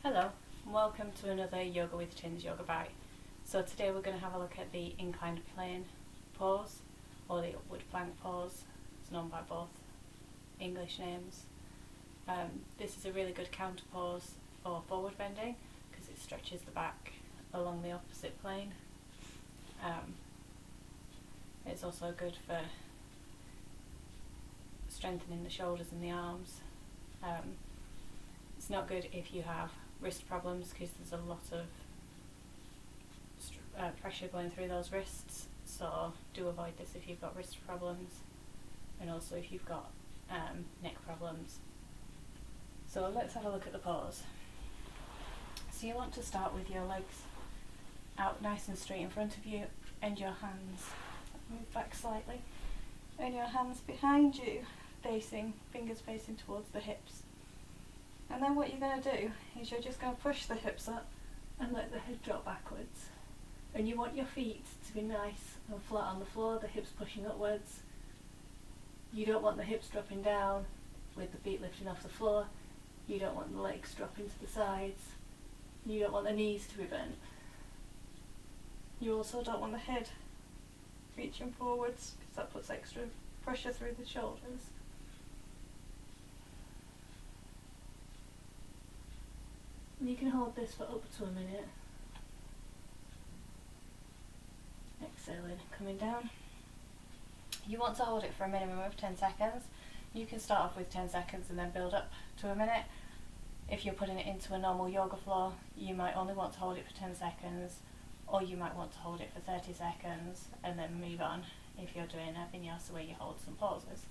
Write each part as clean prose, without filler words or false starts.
Hello, and welcome to another Yoga with Tins Yoga Bite. So today we're going to have a look at the inclined plane pose, or the upward plank pose. It's known by both English names. This is a really good counter pose for forward bending because it stretches the back along the opposite plane. It's also good for strengthening the shoulders and the arms. It's not good if you have wrist problems because there's a lot of pressure going through those wrists, so do avoid this if you've got wrist problems, and also if you've got neck problems. So let's have a look at the pose. So you want to start with your legs out nice and straight in front of you and your hands move back slightly and your hands behind you, fingers facing towards the hips. And then what you're going to do is you're just going to push the hips up and let the head drop backwards. And you want your feet to be nice and flat on the floor, the hips pushing upwards. You don't want the hips dropping down with the feet lifting off the floor. You don't want the legs dropping to the sides. You don't want the knees to be bent. You also don't want the head reaching forwards because that puts extra pressure through the shoulders. You can hold this for up to a minute. Exhaling, coming down. You want to hold it for a minimum of 10 seconds. You can start off with 10 seconds and then build up to a minute. If you're putting it into a normal yoga floor, you might only want to hold it for 10 seconds, or you might want to hold it for 30 seconds and then move on if you're doing a vinyasa where you hold some poses.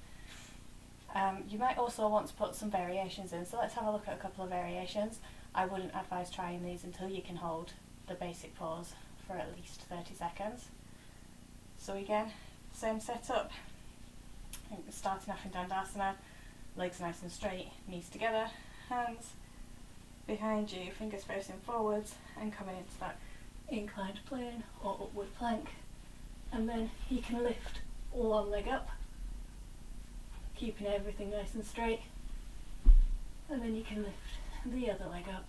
You might also want to put some variations in, so let's have a look at a couple of variations. I wouldn't advise trying these until you can hold the basic pose for at least 30 seconds. So again, same setup, starting off in Dandasana, legs nice and straight, knees together, hands behind you, fingers facing forwards, and coming into that inclined plane or upward plank. And then you can lift one leg up, keeping everything nice and straight, and then you can lift the other leg up.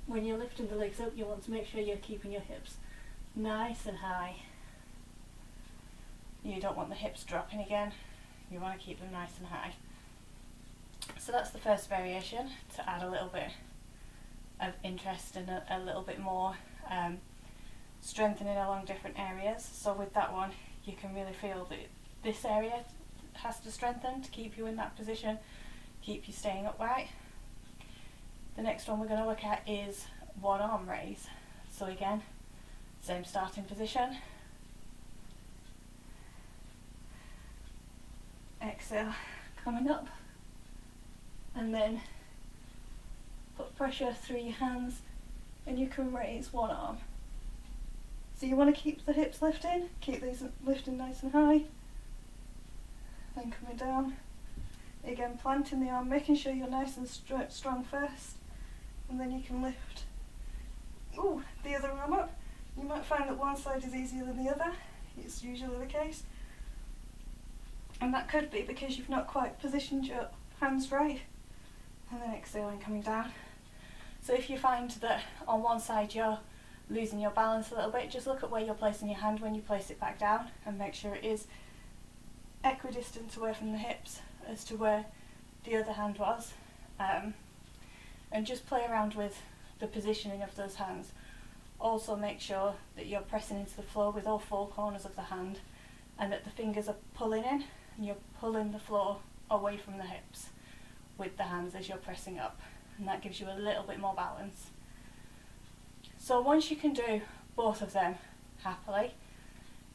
When you're lifting the legs up, you want to make sure you're keeping your hips nice and high. You don't want the hips dropping again. You want to keep them nice and high. So that's the first variation, to add a little bit of interest and a little bit more strengthening along different areas. So with that one, you can really feel that this area has to strengthen to keep you in that position, keep you staying upright. The next one we're going to look at is one arm raise. So again, same starting position. Exhale, coming up, and then put pressure through your hands and you can raise one arm. So you want to keep the hips lifting, keep these lifting nice and high. Then coming down, again planting the arm, making sure you're nice and strong first, and then you can lift the other arm up. You might find that one side is easier than the other. It's usually the case, and that could be because you've not quite positioned your hands right. And then exhaling, coming down. So if you find that on one side you're losing your balance a little bit, just look at where you're placing your hand when you place it back down and make sure it is equidistant away from the hips as to where the other hand was, and just play around with the positioning of those hands. Also make sure that you're pressing into the floor with all four corners of the hand and that the fingers are pulling in and you're pulling the floor away from the hips with the hands as you're pressing up, and that gives you a little bit more balance. So once you can do both of them happily,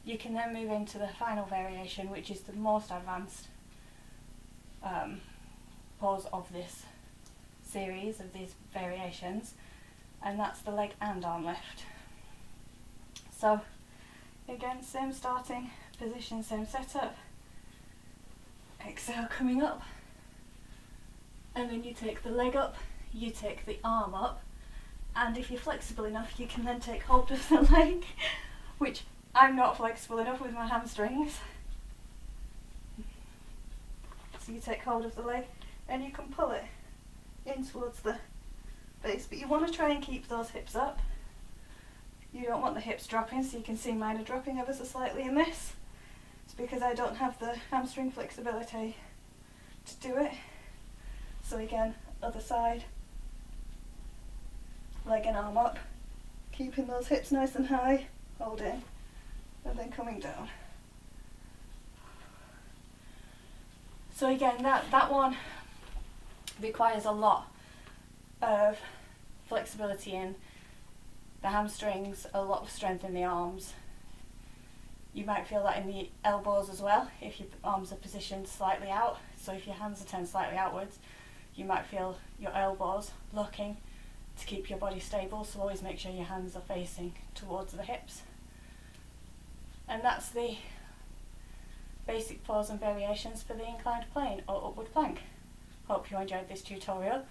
you can then move into the final variation, which is the most advanced pose of this series of these variations, and that's the leg and arm lift. So again, same starting position, same setup. Exhale, coming up, and then you take the leg up, you take the arm up, and if you're flexible enough you can then take hold of the leg, which I'm not flexible enough with my hamstrings. So you take hold of the leg and you can pull it in towards the base, but you want to try and keep those hips up. You don't want the hips dropping, so you can see mine are dropping ever so slightly in this. It's because I don't have the hamstring flexibility to do it. So again, other side, leg and arm up, keeping those hips nice and high, holding, and then coming down. So again, that one requires a lot of flexibility in the hamstrings, a lot of strength in the arms. You might feel that in the elbows as well, if your arms are positioned slightly out. So if your hands are turned slightly outwards, you might feel your elbows looking to keep your body stable, so always make sure your hands are facing towards the hips. And that's the basic pose and variations for the inclined plane or upward plank. Hope you enjoyed this tutorial,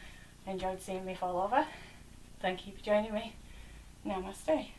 enjoyed seeing me fall over. Thank you for joining me. Namaste.